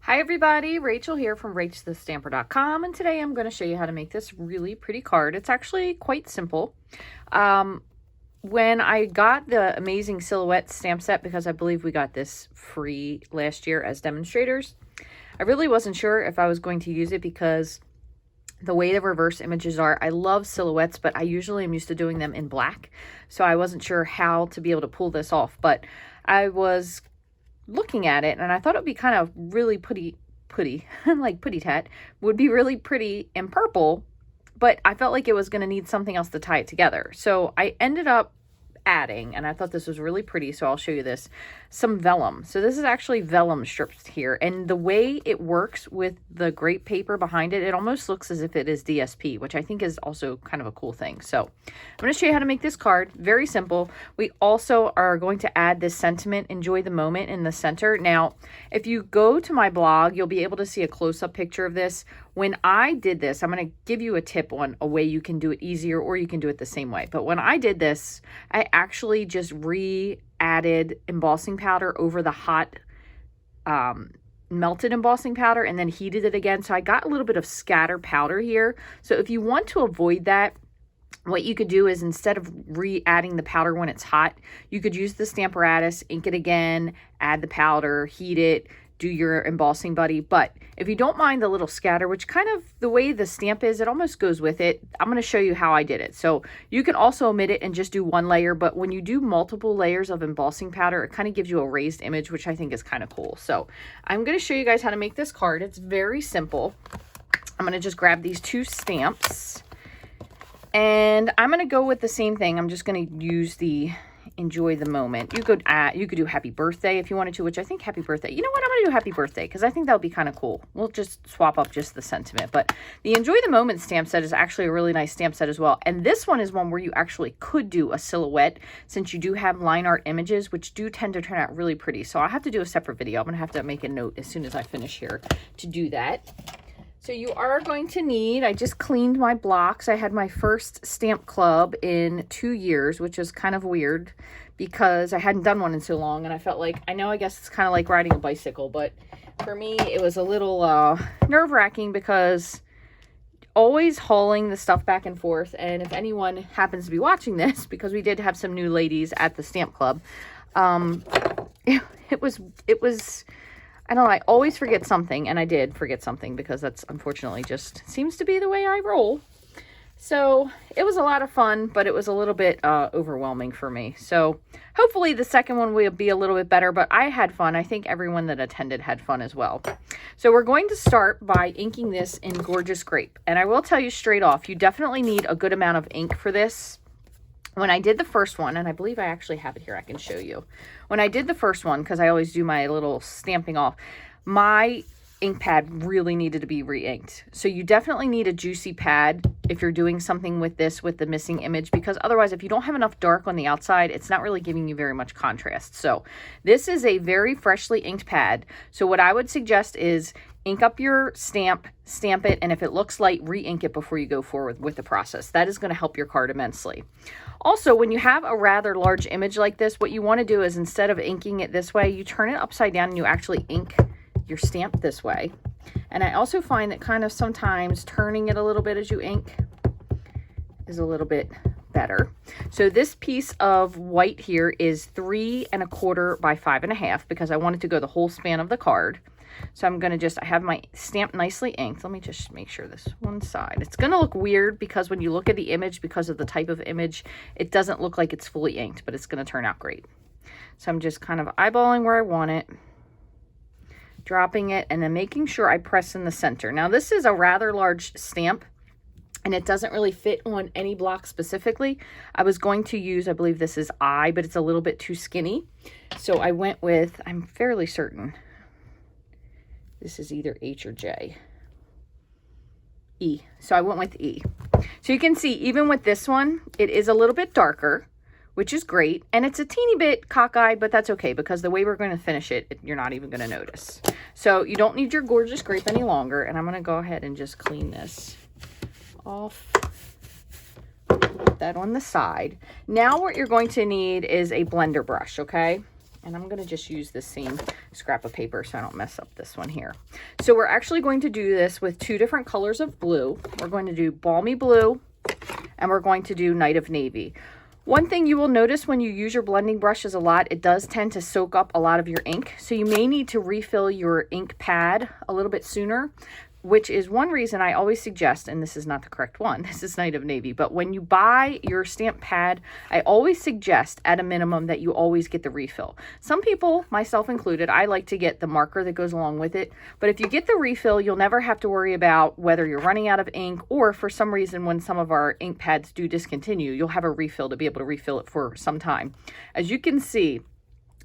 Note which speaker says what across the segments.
Speaker 1: Hi everybody, Rachel here from Rachthestamper.com, and today I'm going to show you how to make this really pretty card. It's actually quite simple. When I got the amazing silhouette stamp set, because I believe we got this free last year as demonstrators, I really wasn't sure if I was going to use it because the way the reverse images are, I love silhouettes, but I usually am used to doing them in black, so I wasn't sure how to be able to pull this off. But I was looking at it and I thought it would be kind of really pretty like putty tat would be really pretty in purple, but I felt like it was going to need something else to tie it together. So I ended up adding, and I thought this was really pretty, so I'll show you this, some vellum. So this is actually vellum strips here, and the way it works with the grape paper behind it, it almost looks as if it is DSP, which I think is also kind of a cool thing. So I'm going to show you how to make this card. Very simple. We also are going to add this sentiment, enjoy the moment, in the center. Now, if you go to my blog, you'll be able to see a close-up picture of this. When I did this, I'm going to give you a tip on a way you can do it easier, or you can do it the same way. But when I did this, I actually just re-added embossing powder over the hot melted embossing powder and then heated it again. So I got a little bit of scatter powder here. So if you want to avoid that, what you could do is, instead of re-adding the powder when it's hot, you could use the Stamparatus, ink it again, add the powder, heat it, do your embossing buddy. But if you don't mind the little scatter, which kind of the way the stamp is, it almost goes with it, I'm going to show you how I did it. So you can also omit it and just do one layer, but when you do multiple layers of embossing powder, it kind of gives you a raised image, which I think is kind of cool. So I'm going to show you guys how to make this card. It's very simple. I'm going to just grab these two stamps, and I'm going to go with the same thing. I'm just going to use the enjoy the moment. You could do happy birthday if you wanted to, which I think happy birthday, you know what, I'm gonna do happy birthday because I think that would be kind of cool. We'll just swap up just the sentiment. But the enjoy the moment stamp set is actually a really nice stamp set as well, and this one is one where you actually could do a silhouette, since you do have line art images, which do tend to turn out really pretty. So I'll have to do a separate video. I'm gonna have to make a note as soon as I finish here to do that. So you are going to need, I just cleaned my blocks. I had my first stamp club in 2 years, which is kind of weird because I hadn't done one in so long, and I felt like, I guess it's kind of like riding a bicycle, but for me it was a little nerve-wracking because always hauling the stuff back and forth. And if anyone happens to be watching this, because we did have some new ladies at the stamp club, it was I don't know, I always forget something, and I did forget something because that's unfortunately just seems to be the way I roll. So it was a lot of fun, but it was a little bit overwhelming for me. So hopefully the second one will be a little bit better, but I had fun. I think everyone that attended had fun as well. So we're going to start by inking this in Gorgeous Grape. And I will tell you straight off, you definitely need a good amount of ink for this. When I did the first one, and I believe I actually have it here, I can show you. When I did the first one, because I always do my little stamping off, my ink pad really needed to be re-inked. So you definitely need a juicy pad if you're doing something with this, with the missing image, because otherwise if you don't have enough dark on the outside, it's not really giving you very much contrast. So this is a very freshly inked pad. So what I would suggest is ink up your stamp it, and if it looks light, re-ink it before you go forward with the process. That is going to help your card immensely. Also, when you have a rather large image like this, what you want to do is, instead of inking it this way, you turn it upside down and you actually ink your stamp this way. And I also find that kind of sometimes turning it a little bit as you ink is a little bit better. So this piece of white here is 3 1/4 by 5 1/2 because I wanted to go the whole span of the card. So I'm going to I have my stamp nicely inked. Let me just make sure this one side. It's going to look weird because when you look at the image, because of the type of image, it doesn't look like it's fully inked, but it's going to turn out great. So I'm just kind of eyeballing where I want it, dropping it, and then making sure I press in the center. Now this is a rather large stamp, and it doesn't really fit on any block specifically. I was going to use, I believe this is I, but it's a little bit too skinny. So I went with, I'm fairly certain, this is either H or J. E. So I went with E. So you can see, even with this one, it is a little bit darker, which is great. And it's a teeny bit cockeyed, but that's okay because the way we're going to finish it, you're not even going to notice. So you don't need your Gorgeous Grape any longer. And I'm going to go ahead and just clean this off. Put that on the side. Now what you're going to need is a blender brush, okay? And I'm going to just use the same scrap of paper so I don't mess up this one here. So we're actually going to do this with 2 different colors of blue. We're going to do Balmy Blue and we're going to do Night of Navy. One thing you will notice when you use your blending brushes a lot, it does tend to soak up a lot of your ink. So you may need to refill your ink pad a little bit sooner, which is one reason I always suggest, and this is not the correct one, this is Night of Navy, but when you buy your stamp pad, I always suggest at a minimum that you always get the refill. Some people, myself included, I like to get the marker that goes along with it, but if you get the refill, you'll never have to worry about whether you're running out of ink, or for some reason when some of our ink pads do discontinue, you'll have a refill to be able to refill it for some time. As you can see,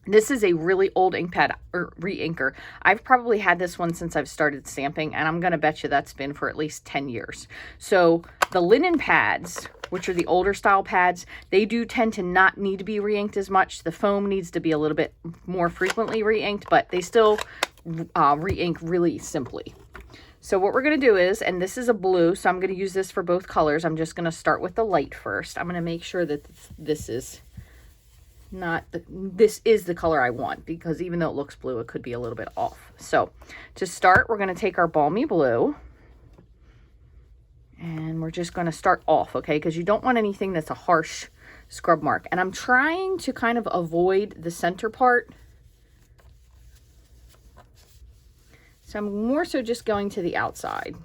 Speaker 1: this is a really old ink pad or re-inker. I've probably had this one since I've started stamping, and I'm going to bet you that's been for at least 10 years. So the linen pads, which are the older style pads, they do tend to not need to be re-inked as much. The foam needs to be a little bit more frequently re-inked, but they still re-ink really simply. So what we're going to do is, and this is a blue, so I'm going to use this for both colors. I'm just going to start with the light first. I'm going to make sure that this is the color I want, because even though it looks blue, it could be a little bit off. So to start, we're going to take our Balmy Blue and we're just going to start off, okay? Because you don't want anything that's a harsh scrub mark. And I'm trying to kind of avoid the center part. So I'm more so just going to the outside.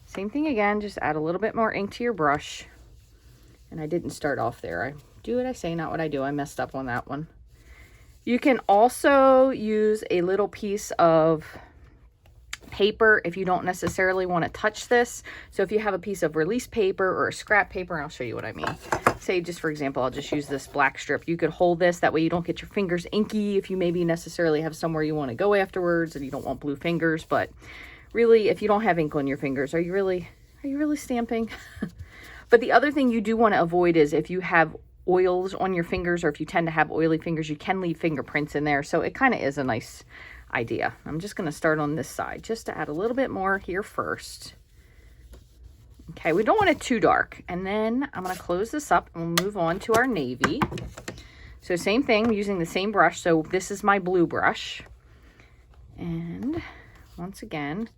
Speaker 1: Same thing again, just add a little bit more ink to your brush. And I didn't start off there. I do what I say, not what I do. I messed up on that one. You can also use a little piece of paper if you don't necessarily want to touch this. So if you have a piece of release paper or a scrap paper, I'll show you what I mean. Say just for example, I'll just use this black strip. You could hold this, that way you don't get your fingers inky if you maybe necessarily have somewhere you want to go afterwards and you don't want blue fingers. But really, if you don't have ink on your fingers, are you really stamping? But the other thing you do want to avoid is if you have oils on your fingers, or if you tend to have oily fingers, you can leave fingerprints in there. So it kind of is a nice idea. I'm just going to start on this side just to add a little bit more here first. Okay, we don't want it too dark. And then I'm going to close this up and we'll move on to our navy. So same thing, I'm using the same brush. So this is my blue brush. And once again,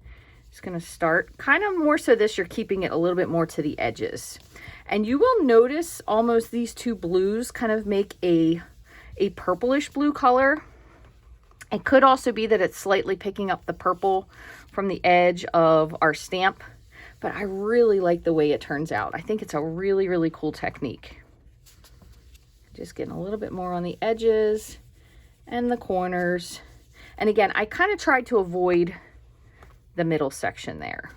Speaker 1: just going to start kind of more so this, you're keeping it a little bit more to the edges. And you will notice almost these 2 blues kind of make a purplish blue color. It could also be that it's slightly picking up the purple from the edge of our stamp, but I really like the way it turns out. I think it's a really, really cool technique. Just getting a little bit more on the edges and the corners. And again, I kind of tried to avoid the middle section there.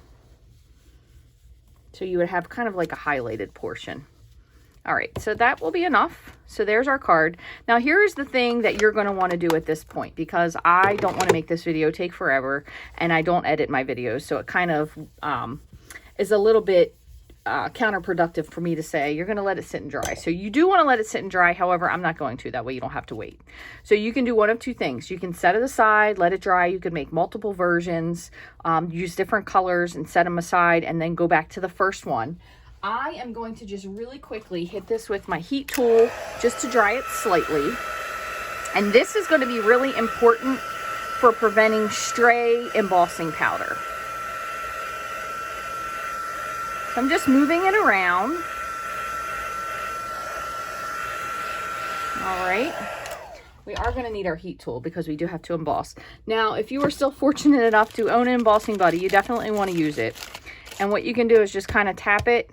Speaker 1: So you would have kind of like a highlighted portion. All right, so that will be enough. So there's our card. Now here's the thing that you're going to want to do at this point, because I don't want to make this video take forever and I don't edit my videos. So it kind of is a little bit counterproductive for me to say you're going to let it sit and dry. So you do want to let it sit and dry. However, I'm not going to. That way you don't have to wait. So you can do one of 2 things. You can set it aside, let it dry. You can make multiple versions, use different colors and set them aside, and then go back to the first one. I am going to just really quickly hit this with my heat tool just to dry it slightly. And this is going to be really important for preventing stray embossing powder. So I'm just moving it around. All right. We are going to need our heat tool because we do have to emboss. Now, if you are still fortunate enough to own an embossing buddy, you definitely want to use it. And what you can do is just kind of tap it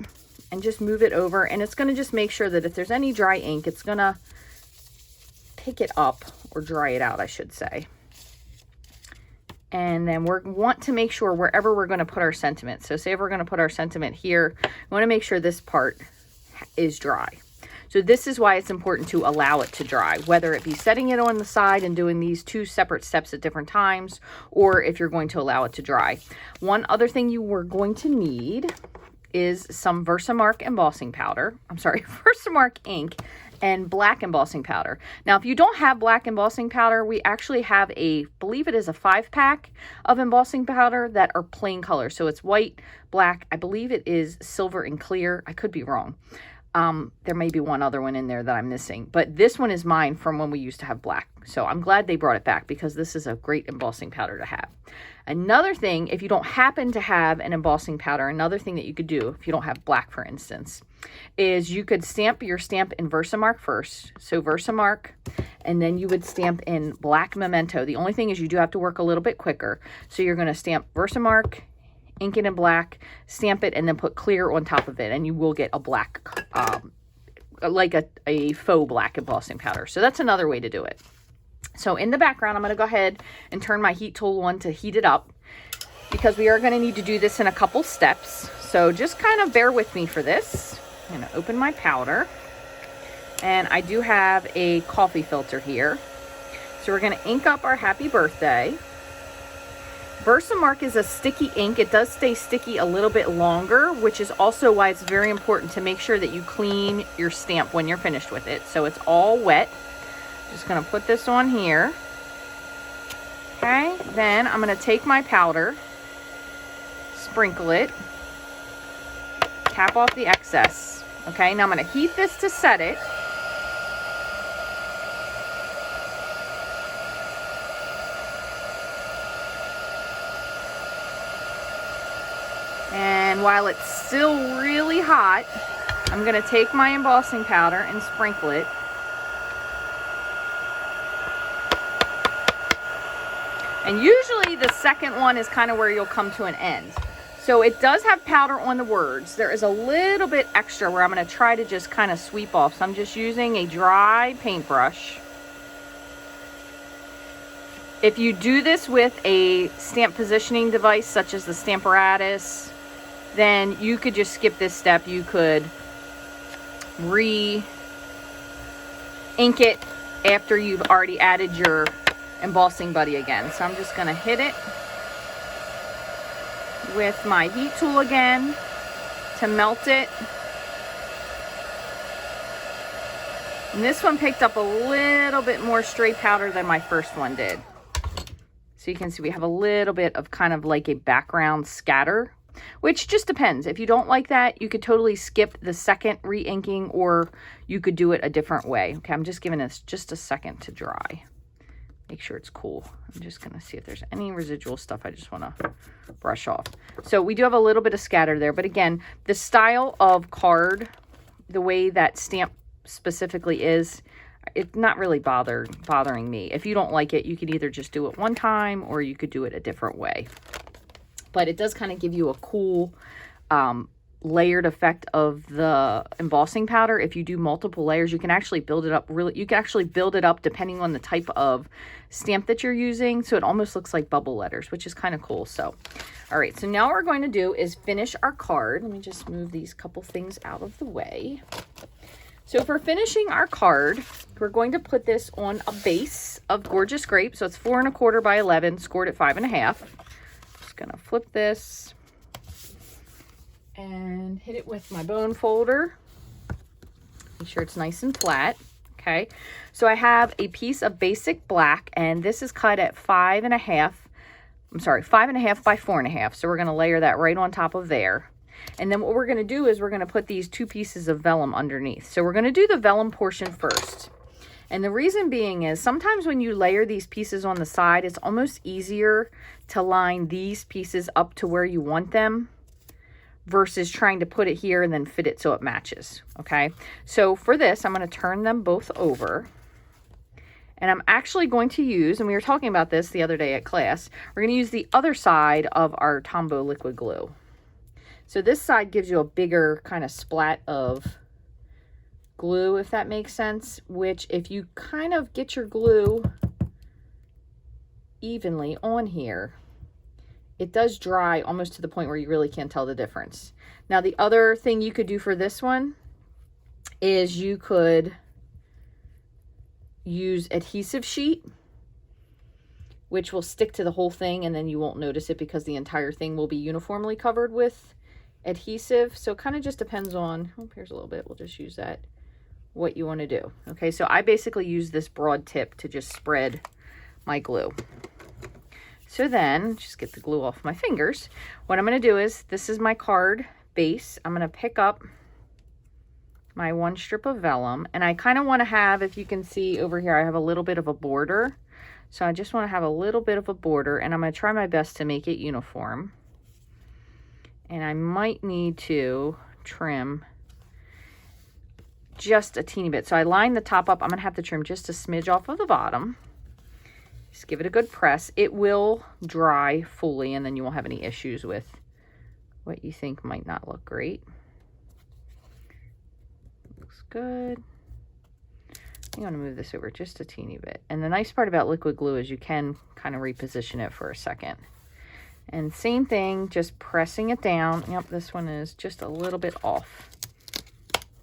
Speaker 1: and just move it over. And it's going to just make sure that if there's any dry ink, it's going to pick it up, or dry it out, I should say. And then we want to make sure wherever we're going to put our sentiment. So say if we're going to put our sentiment here, we want to make sure this part is dry. So this is why it's important to allow it to dry, whether it be setting it on the side and doing these 2 separate steps at different times, or if you're going to allow it to dry. One other thing you were going to need is some Versamark embossing powder. I'm sorry, Versamark ink and black embossing powder. Now, if you don't have black embossing powder, we actually have believe it is a 5-pack of embossing powder that are plain colors. So it's white, black, I believe it is silver and clear. I could be wrong. There may be one other one in there that I'm missing, but this one is mine from when we used to have black. So I'm glad they brought it back because this is a great embossing powder to have. Another thing, if you don't happen to have an embossing powder, another thing that you could do if you don't have black, for instance, is you could stamp your stamp in Versamark first. So Versamark, and then you would stamp in black Memento. The only thing is you do have to work a little bit quicker. So you're going to stamp Versamark, ink it in black, stamp it, and then put clear on top of it, and you will get a black, like a faux black embossing powder. So that's another way to do it. So in the background, I'm going to go ahead and turn my heat tool on to heat it up because we are going to need to do this in a couple steps. So just kind of bear with me for this. I'm going to open my powder, and I do have a coffee filter here. So we're going to ink up our happy birthday. Versamark is a sticky ink. It does stay sticky a little bit longer, which is also why it's very important to make sure that you clean your stamp when you're finished with it. So it's all wet. Just going to put this on here. Okay, then I'm going to take my powder, sprinkle it, cap off the excess. Okay, now I'm going to heat this to set it. And while it's still really hot, I'm going to take my embossing powder and sprinkle it. And usually the second one is kind of where you'll come to an end. So it does have powder on the words. There is a little bit extra where I'm going to try to just kind of sweep off. So I'm just using a dry paintbrush. If you do this with a stamp positioning device such as the Stamparatus, then you could just skip this step. You could re-ink it after you've already added your embossing buddy again. So I'm just going to hit it with my heat tool again to melt it. And this one picked up a little bit more stray powder than my first one did. So you can see we have a little bit of kind of like a background scatter, which just depends. If you don't like that, you could totally skip the second re-inking, or you could do it a different way. Okay, I'm just giving this just a second to dry. Make sure it's cool. I'm just going to see if there's any residual stuff I just want to brush off. So we do have a little bit of scatter there, but again, the style of card, the way that stamp specifically is, it's not really bothering me. If you don't like it, you could either just do it one time or you could do it a different way. But it does kind of give you a cool layered effect of the embossing powder. If you do multiple layers, you can actually build it up you can actually build it up depending on the type of stamp that you're using. So it almost looks like bubble letters, which is kind of cool. So, all right, so now what we're going to do is finish our card. Let me just move these couple things out of the way. So for finishing our card, we're going to put this on a base of Gorgeous Grape. So it's 4 1/4 by 11, scored at 5 1/2. Just gonna flip this and hit it with my bone folder. Make sure it's nice and flat. Okay, so I have a piece of basic black, and this is cut at 5 1/2. I'm sorry, 5 1/2 by 4 1/2. So we're going to layer that right on top of there. And then what we're going to do is we're going to put these 2 pieces of vellum underneath. So we're going to do the vellum portion first. And the reason being is sometimes when you layer these pieces on the side, it's almost easier to line these pieces up to where you want them versus trying to put it here and then fit it so it matches. Okay, so for this, I'm going to turn them both over. And I'm actually going to use, and we were talking about this the other day at class, we're going to use the other side of our Tombow liquid glue. So this side gives you a bigger kind of splat of glue, if that makes sense, which if you kind of get your glue evenly on here, it does dry almost to the point where you really can't tell the difference. Now, the other thing you could do for this one is you could use adhesive sheet, which will stick to the whole thing, and then you won't notice it because the entire thing will be uniformly covered with adhesive. So it kind of just depends on, oh, here's a little bit, we'll just use that, what you want to do. Okay, so I basically use this broad tip to just spread my glue. So then, just get the glue off my fingers. What I'm going to do is, this is my card base. I'm going to pick up my one strip of vellum, and I kind of want to have, if you can see over here, I have a little bit of a border. So I just want to have a little bit of a border, and I'm going to try my best to make it uniform. And I might need to trim just a teeny bit. So I lined the top up. I'm going to have to trim just a smidge off of the bottom. Just give it a good press. It will dry fully, and then you won't have any issues with what you think might not look great. Looks good. I'm going to move this over just a teeny bit. And the nice part about liquid glue is you can kind of reposition it for a second. And same thing, just pressing it down. Yep, this one is just a little bit off.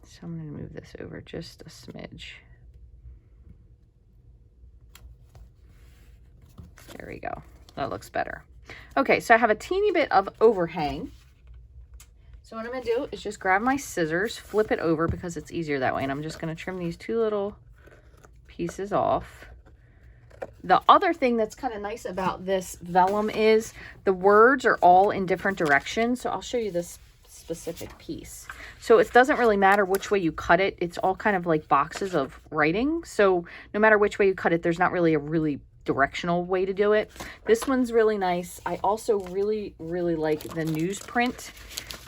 Speaker 1: So I'm going to move this over just a smidge. There we go. That looks better. Okay, so I have a teeny bit of overhang. So what I'm going to do is just grab my scissors, flip it over because it's easier that way. And I'm just going to trim these two little pieces off. The other thing that's kind of nice about this vellum is the words are all in different directions. So I'll show you this specific piece. So it doesn't really matter which way you cut it. It's all kind of like boxes of writing. So no matter which way you cut it, there's not really a really directional way to do it. This one's really nice. I also really like the newsprint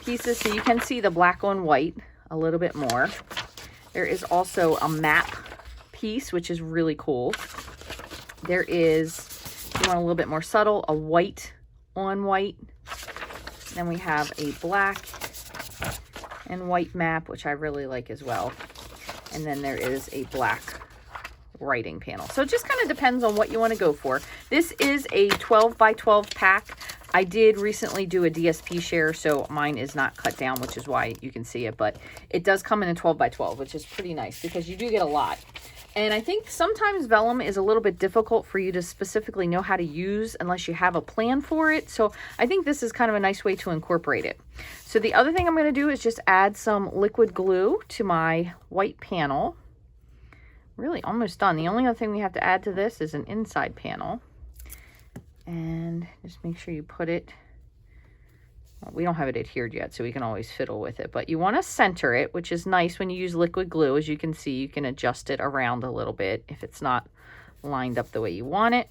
Speaker 1: pieces. So you can see the black on white a little bit more. There is also a map piece, which is really cool. There is, if you want a little bit more subtle, a white on white. Then we have a black and white map, which I really like as well. And then there is a black writing panel. So it just kind of depends on what you want to go for. This is a 12 by 12 pack. I did recently do a DSP share, so mine is not cut down, which is why you can see it, but it does come in a 12 by 12, which is pretty nice because you do get a lot. And I think sometimes vellum is a little bit difficult for you to specifically know how to use unless you have a plan for it. So I think this is kind of a nice way to incorporate it. So the other thing I'm going to do is just add some liquid glue to my white panel. Really almost done. The only other thing we have to add to this is an inside panel. And just make sure you put it, well, we don't have it adhered yet, so we can always fiddle with it, but you want to center it, which is nice when you use liquid glue. As you can see, you can adjust it around a little bit if it's not lined up the way you want it.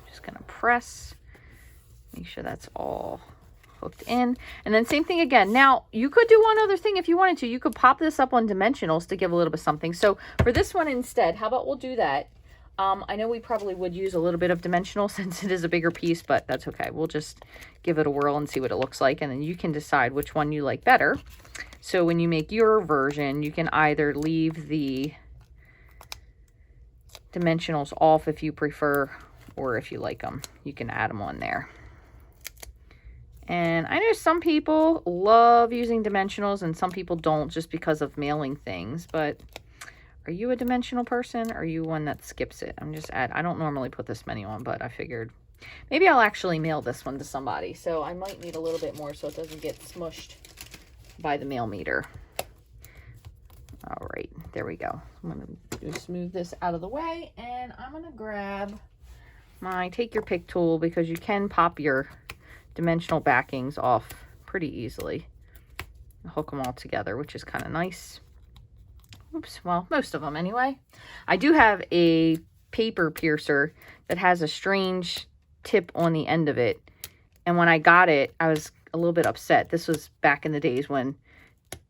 Speaker 1: Just going to press, make sure that's all hooked in. And then same thing again. Now, you could do one other thing if you wanted to. You could pop this up on dimensionals to give a little bit of something. So for this one instead, how about we'll do that? I know we probably would use a little bit of dimensional since it is a bigger piece, but that's okay. We'll just give it a whirl and see what it looks like, and then you can decide which one you like better. So when you make your version, you can either leave the dimensionals off if you prefer, or if you like them, you can add them on there. And I know some people love using dimensionals and some people don't just because of mailing things, but are you a dimensional person? Or are you one that skips it? I don't normally put this many on, but I figured maybe I'll actually mail this one to somebody. So I might need a little bit more so it doesn't get smushed by the mail meter. All right, there we go. I'm going to just move this out of the way, and I'm going to grab my take your pick tool because you can pop your dimensional backings off pretty easily. Hook them all together, which is kind of nice. Oops, well, most of them anyway. I do have a paper piercer that has a strange tip on the end of it. And when I got it, I was a little bit upset. This was back in the days when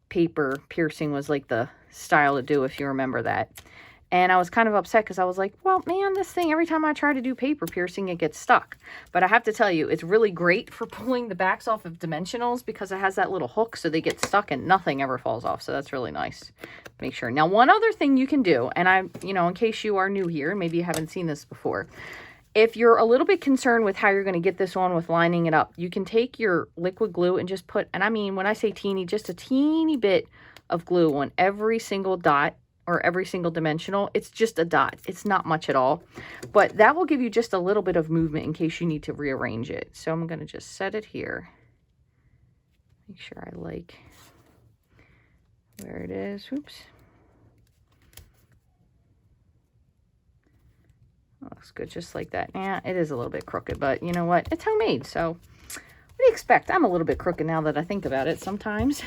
Speaker 1: paper piercing was like the style to do, if you remember that. And I was kind of upset because I was like, well, man, this thing, every time I try to do paper piercing, it gets stuck. But I have to tell you, it's really great for pulling the backs off of dimensionals because it has that little hook so they get stuck and nothing ever falls off. So that's really nice. Make sure. Now, one other thing you can do, and in case you are new here, maybe you haven't seen this before, if you're a little bit concerned with how you're going to get this on with lining it up, you can take your liquid glue and just put, and I mean, when I say teeny, just a teeny bit of glue on every single dot or every single dimensional. It's just a dot. It's not much at all, but that will give you just a little bit of movement in case you need to rearrange it. So I'm going to just set it here. Make sure I like where it is. Oops. Looks good just like that. Yeah, it is a little bit crooked, but you know what? It's homemade, so what do you expect? I'm a little bit crooked now that I think about it sometimes.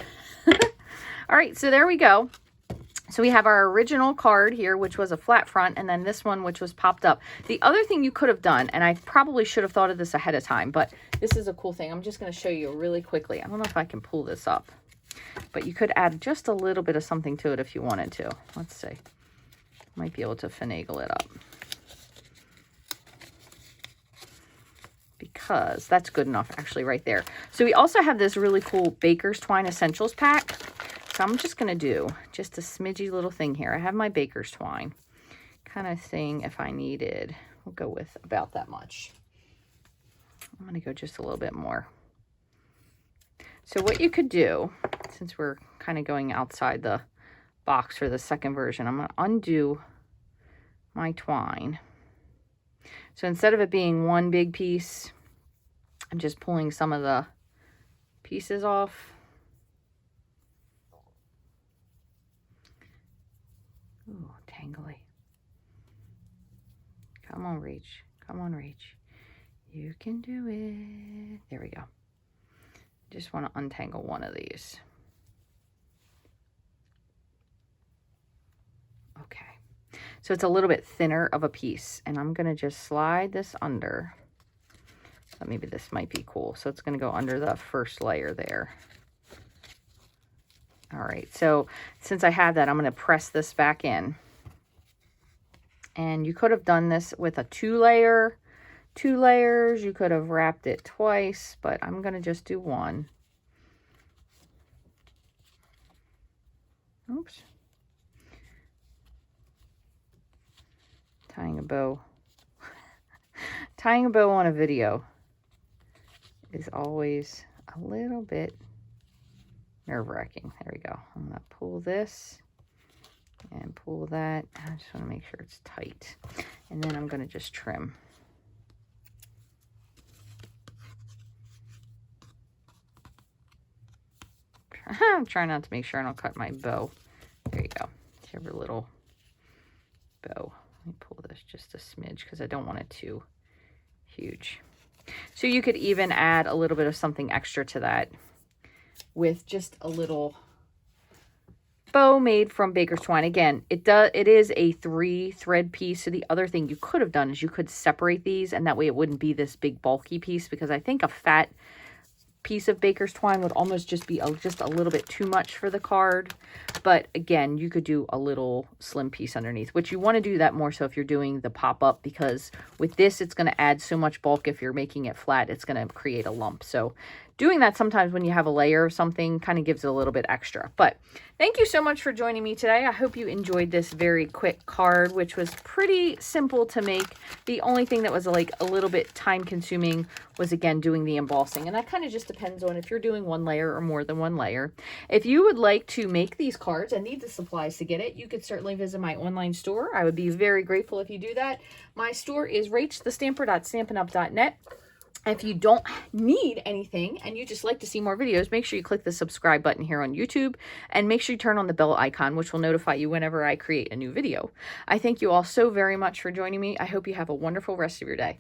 Speaker 1: All right, so there we go. So we have our original card here, which was a flat front, and then this one, which was popped up. The other thing you could have done, and I probably should have thought of this ahead of time, but this is a cool thing. I'm just going to show you really quickly. I don't know if I can pull this up, but you could add just a little bit of something to it if you wanted to. Let's see. Might be able to finagle it up. Because that's good enough, actually, right there. So we also have this really cool Baker's Twine Essentials pack. So I'm just going to do just a smidgy little thing here. I have my Baker's Twine kind of thing if I needed. We'll go with about that much. I'm going to go just a little bit more. So what you could do, since we're kind of going outside the box for the second version, I'm going to undo my twine. So instead of it being one big piece, I'm just pulling some of the pieces off. Ooh, tangly. Come on, Rach. Come on, Rach. You can do it. There we go. Just want to untangle one of these. Okay. So it's a little bit thinner of a piece, and I'm going to just slide this under. So maybe this might be cool. So it's going to go under the first layer there. All right, so since I have that, I'm going to press this back in. And you could have done this with a two layers. You could have wrapped it twice, but I'm going to just do one. Oops. Tying a bow. Tying a bow on a video is always a little bit nerve-wracking. There we go. I'm going to pull this and pull that. I just want to make sure it's tight. And then I'm going to just trim. I'm trying not to make sure I don't cut my bow. There you go. Here's your little bow. Let me pull this just a smidge because I don't want it too huge. So you could even add a little bit of something extra to that with just a little bow made from Baker's Twine. Again, it is a 3-thread piece. So the other thing you could have done is you could separate these, and that way it wouldn't be this big bulky piece, because I think a fat piece of Baker's Twine would almost just be just a little bit too much for the card. But again, you could do a little slim piece underneath, which you want to do that more so if you're doing the pop-up, because with this it's going to add so much bulk. If you're making it flat, it's going to create a lump. So doing that sometimes when you have a layer of something kind of gives it a little bit extra. But thank you so much for joining me today. I hope you enjoyed this very quick card, which was pretty simple to make. The only thing that was like a little bit time consuming was, again, doing the embossing. And that kind of just depends on if you're doing one layer or more than one layer. If you would like to make these cards and need the supplies to get it, you could certainly visit my online store. I would be very grateful if you do that. My store is rachthestamper.stampinup.net. If you don't need anything and you just like to see more videos, make sure you click the subscribe button here on YouTube, and make sure you turn on the bell icon, which will notify you whenever I create a new video. I thank you all so very much for joining me. I hope you have a wonderful rest of your day.